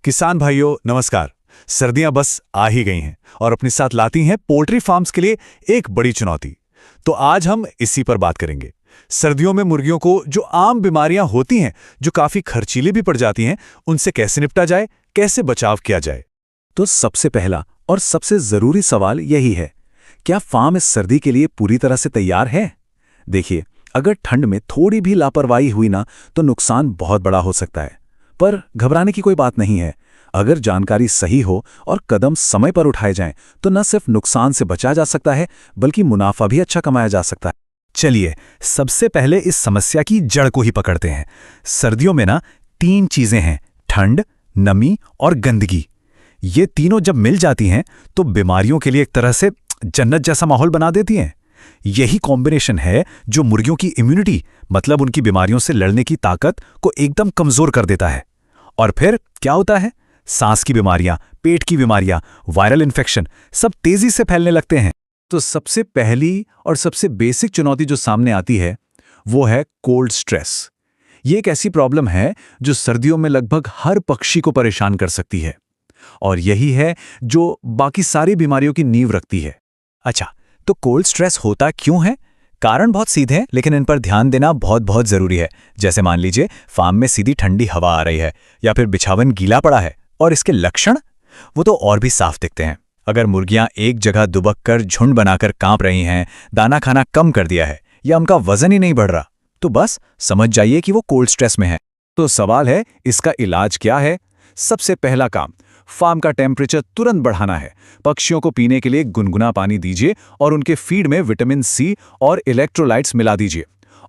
किसान भाइयों नमस्कार। सर्दियां बस आ ही गई हैं और अपने साथ लाती हैं पोल्ट्री फार्म्स के लिए एक बड़ी चुनौती। तो आज हम इसी पर बात करेंगे। सर्दियों में मुर्गियों को जो आम बीमारियां होती हैं, जो काफी खर्चीली भी पड़ जाती हैं, उनसे कैसे निपटा जाए, कैसे बचाव किया जाए। तो सबसे पहला और सबसे जरूरी सवाल यही है, क्या फार्म इस सर्दी के लिए पूरी तरह से तैयार है? देखिए, अगर ठंड में थोड़ी भी लापरवाही हुई ना तो नुकसान बहुत बड़ा हो सकता है। पर घबराने की कोई बात नहीं है। अगर जानकारी सही हो और कदम समय पर उठाए जाएं तो न सिर्फ नुकसान से बचा जा सकता है बल्कि मुनाफा भी अच्छा कमाया जा सकता है। चलिए, सबसे पहले इस समस्या की जड़ को ही पकड़ते हैं। सर्दियों में ना 3 चीजें हैं: ठंड, नमी और गंदगी। ये तीनों जब मिल जाती हैं तो बीमारियों के लिए एक तरह से जन्नत जैसा माहौल बना देती हैं। यही कॉम्बिनेशन है जो मुर्गियों की इम्यूनिटी, मतलब उनकी बीमारियों से लड़ने की ताकत को एकदम कमजोर कर देता है। और फिर क्या होता है? सांस की बीमारियां, पेट की बीमारियां, वायरल इन्फेक्शन सब तेजी से फैलने लगते हैं। तो सबसे पहली और सबसे बेसिक चुनौती जो सामने आती है वो है कोल्ड स्ट्रेस। ये एक ऐसी प्रॉब्लम है जो सर्दियों में लगभग हर पक्षी को परेशान कर सकती है और यही है जो बाकी सारी बीमारियों की नींव रखती है। अच्छा, तो कोल्ड स्ट्रेस होता क्यों है? कारण बहुत सीधे हैं, लेकिन इन पर ध्यान देना बहुत जरूरी है। जैसे मान लीजिए फार्म में सीधी ठंडी हवा आ रही है या फिर बिछावन गीला पड़ा है। और इसके लक्षण वो तो और भी साफ दिखते हैं। अगर मुर्गियां एक जगह दुबक कर झुंड बनाकर कांप रही हैं, दाना खाना कम कर दिया है या उनका वजन ही नहीं बढ़ रहा, तो बस समझ जाइए कि वो कोल्ड स्ट्रेस में है। तो सवाल है, इसका इलाज क्या है? सबसे पहला काम, फार्म का टेम्परेचर तुरंत बढ़ाना है। पक्षियों को पीने के लिए गुनगुना पानी दीजिए और उनके फीड में विटामिन सी और इलेक्ट्रोलाइट्स मिला दीजिए।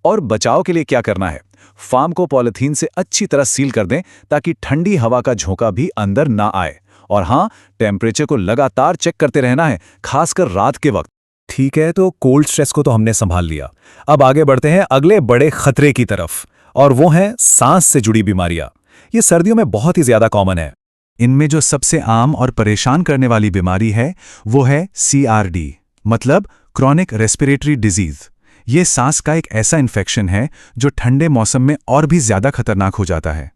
और बचाव के लिए क्या करना है? फार्म को पॉलिथीन से अच्छी तरह सील कर दें ताकि ठंडी हवा का झोंका भी अंदर ना आए। और हाँ, टेम्परेचर को लगातार चेक करते रहना है, खासकर रात के वक्त। ठीक है, तो कोल्ड स्ट्रेस को तो हमने संभाल लिया। अब आगे बढ़ते हैं अगले बड़े खतरे की तरफ, और वो हैं सांस से जुड़ी बीमारियां। ये सर्दियों में बहुत ही ज्यादा कॉमन है। इनमें जो सबसे आम और परेशान करने वाली बीमारी है वो है CRD, मतलब क्रॉनिक रेस्पिरेटरी डिजीज। ये सांस का एक ऐसा इन्फेक्शन है जो ठंडे मौसम में और भी ज्यादा खतरनाक हो जाता है।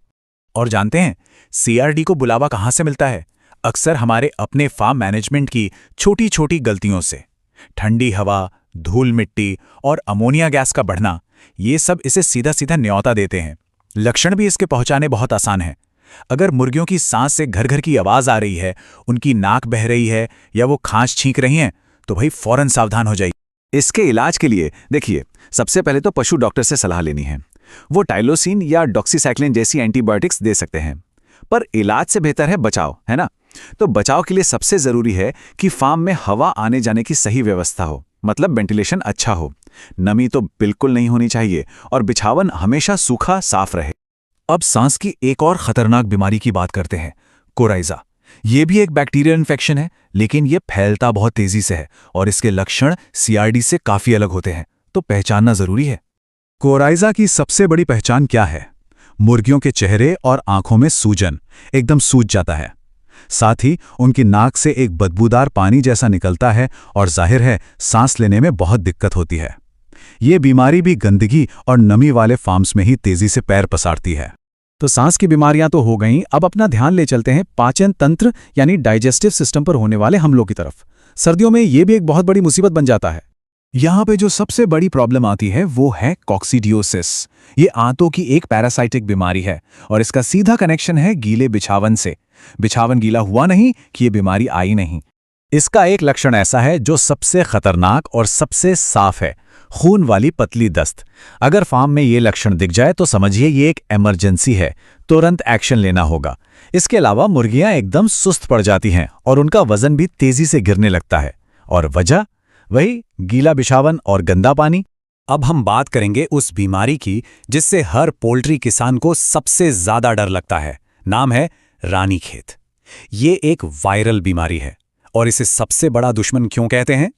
और जानते हैं CRD को बुलावा कहां से मिलता है? अक्सर हमारे अपने फार्म मैनेजमेंट की छोटी छोटी गलतियों से। ठंडी हवा, धूल मिट्टी और अमोनिया गैस का बढ़ना, ये सब इसे सीधा सीधा न्योता देते हैं। लक्षण भी इसके पहुंचाने बहुत आसान हैं। अगर मुर्गियों की सांस से घर घर की आवाज आ रही है, उनकी नाक बह रही है या वो खांस छींक रही हैं, तो भाई फौरन सावधान हो जाइए। इसके इलाज के लिए देखिए, सबसे पहले तो पशु डॉक्टर से सलाह लेनी है। वो टाइलोसिन या डॉक्सीसाइक्लिन जैसी एंटीबायोटिक्स दे सकते हैं। पर इलाज से बेहतर है बचाव, है ना? तो बचाव के लिए सबसे जरूरी है कि फार्म में हवा आने जाने की सही व्यवस्था हो, मतलब वेंटिलेशन अच्छा हो। नमी तो बिल्कुल नहीं होनी चाहिए और बिछावन हमेशा सूखा साफ रहे। अब सांस की एक और खतरनाक बीमारी की बात करते हैं, कोराइजा। ये भी एक बैक्टीरियल इन्फेक्शन है, लेकिन ये फैलता बहुत तेजी से है और इसके लक्षण CRD से काफी अलग होते हैं, तो पहचानना जरूरी है। कोराइजा की सबसे बड़ी पहचान क्या है? मुर्गियों के चेहरे और आंखों में सूजन, एकदम सूज जाता है। साथ ही उनकी नाक से एक बदबूदार पानी जैसा निकलता है और जाहिर है सांस लेने में बहुत दिक्कत होती है। ये बीमारी भी गंदगी और नमी वाले फार्म्स में ही तेजी से पैर पसारती है। तो सांस की बीमारियां तो हो गईं, अब अपना ध्यान ले चलते हैं पाचन तंत्र यानी डाइजेस्टिव सिस्टम पर होने वाले हमलों की तरफ। सर्दियों में ये भी एक बहुत बड़ी मुसीबत बन जाता है। यहाँ पे जो सबसे बड़ी प्रॉब्लम आती है वो है कॉक्सीडियोसिस। ये आंतों की एक पैरासाइटिक बीमारी है और इसका सीधा कनेक्शन है गीले बिछावन से। बिछावन गीला हुआ नहीं कि ये बीमारी आई नहीं। इसका एक लक्षण ऐसा है जो सबसे खतरनाक और सबसे साफ है, खून वाली पतली दस्त। अगर फार्म में ये लक्षण दिख जाए तो समझिए ये एक इमरजेंसी है, तुरंत एक्शन लेना होगा। इसके अलावा मुर्गियां एकदम सुस्त पड़ जाती हैं और उनका वजन भी तेजी से गिरने लगता है। और वजह वही गीला बिछावन और गंदा पानी। अब हम बात करेंगे उस बीमारी की जिससे हर पोल्ट्री किसान को सबसे ज्यादा डर लगता है। नाम है रानीखेत। ये एक वायरल बीमारी है और इसे सबसे बड़ा दुश्मन क्यों कहते हैं?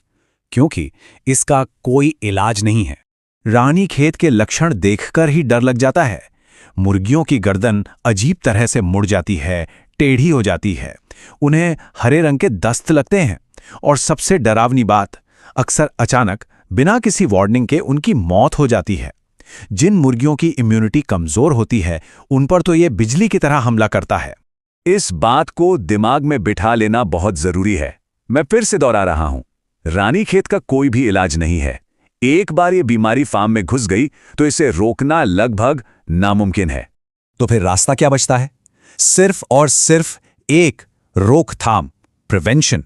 क्योंकि इसका कोई इलाज नहीं है। रानीखेत के लक्षण देखकर ही डर लग जाता है। मुर्गियों की गर्दन अजीब तरह से मुड़ जाती है, टेढ़ी हो जाती है। उन्हें हरे रंग के दस्त लगते हैं और सबसे डरावनी बात, अक्सर अचानक बिना किसी वार्निंग के उनकी मौत हो जाती है। जिन मुर्गियों की इम्यूनिटी कमजोर होती है उन पर तो ये बिजली की तरह हमला करता है। इस बात को दिमाग में बिठा लेना बहुत जरूरी है। मैं फिर से दोहरा रहा हूं, रानीखेत का कोई भी इलाज नहीं है। एक बार ये बीमारी फार्म में घुस गई तो इसे रोकना लगभग नामुमकिन है। तो फिर रास्ता क्या बचता है? सिर्फ और सिर्फ एक, रोकथाम, प्रिवेंशन।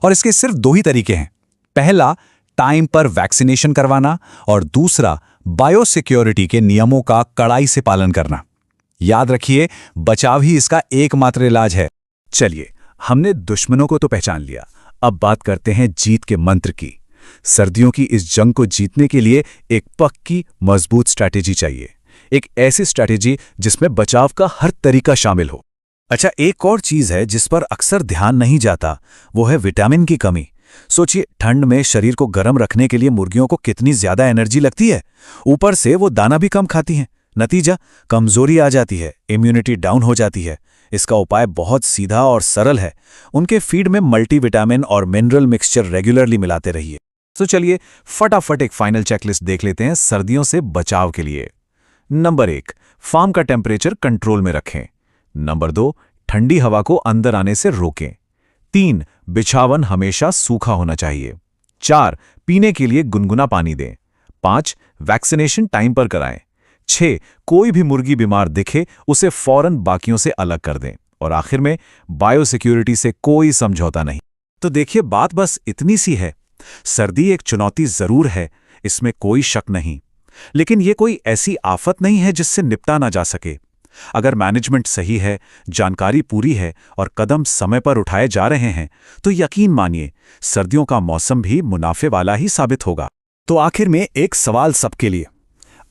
और इसके सिर्फ दो ही तरीके हैं। पहला, टाइम पर वैक्सीनेशन करवाना, और दूसरा, बायोसिक्योरिटी के नियमों का कड़ाई से पालन करना। याद रखिए, बचाव ही इसका एकमात्र इलाज है। चलिए, हमने दुश्मनों को तो पहचान लिया, अब बात करते हैं जीत के मंत्र की। सर्दियों की इस जंग को जीतने के लिए एक पक्की, मजबूत स्ट्रैटेजी चाहिए। एक ऐसी स्ट्रैटेजी जिसमें बचाव का हर तरीका शामिल हो। अच्छा, एक और चीज है जिस पर अक्सर ध्यान नहीं जाता, वो है विटामिन की कमी। सोचिए, ठंड में शरीर को गर्म रखने के लिए मुर्गियों को कितनी ज्यादा एनर्जी लगती है। ऊपर से वो दाना भी कम खाती हैं। नतीजा, कमजोरी आ जाती है, इम्यूनिटी डाउन हो जाती है। इसका उपाय बहुत सीधा और सरल है। उनके फीड में मल्टीविटामिन और मिनरल मिक्सचर रेगुलरली मिलाते रहिए। तो चलिए, फटाफट एक फाइनल चेकलिस्ट देख लेते हैं सर्दियों से बचाव के लिए। नंबर 1, फार्म का टेम्परेचर कंट्रोल में रखें। नंबर 2, ठंडी हवा को अंदर आने से रोकें। 3, बिछावन हमेशा सूखा होना चाहिए। 4, पीने के लिए गुनगुना पानी दें। 5, वैक्सीनेशन टाइम पर कराएं। 6, कोई भी मुर्गी बीमार दिखे उसे फौरन बाकियों से अलग कर दें। और आखिर में, बायोसिक्योरिटी से कोई समझौता नहीं। तो देखिए, बात बस इतनी सी है। सर्दी एक चुनौती जरूर है, इसमें कोई शक नहीं, लेकिन ये कोई ऐसी आफत नहीं है जिससे निपटा ना जा सके। अगर मैनेजमेंट सही है, जानकारी पूरी है और कदम समय पर उठाए जा रहे हैं, तो यकीन मानिए, सर्दियों का मौसम भी मुनाफे वाला ही साबित होगा। तो आखिर में एक सवाल सबके लिए,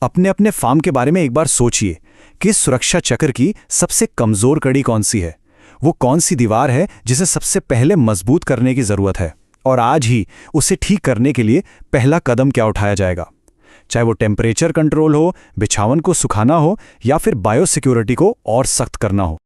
अपने अपने फार्म के बारे में एक बार सोचिए कि सुरक्षा चक्र की सबसे कमजोर कड़ी कौन सी है। वो कौन सी दीवार है जिसे सबसे पहले मजबूत करने की जरूरत है, और आज ही उसे ठीक करने के लिए पहला कदम क्या उठाया जाएगा। चाहे वो टेम्परेचर कंट्रोल हो, बिछावन को सुखाना हो, या फिर बायोसिक्योरिटी को और सख्त करना हो।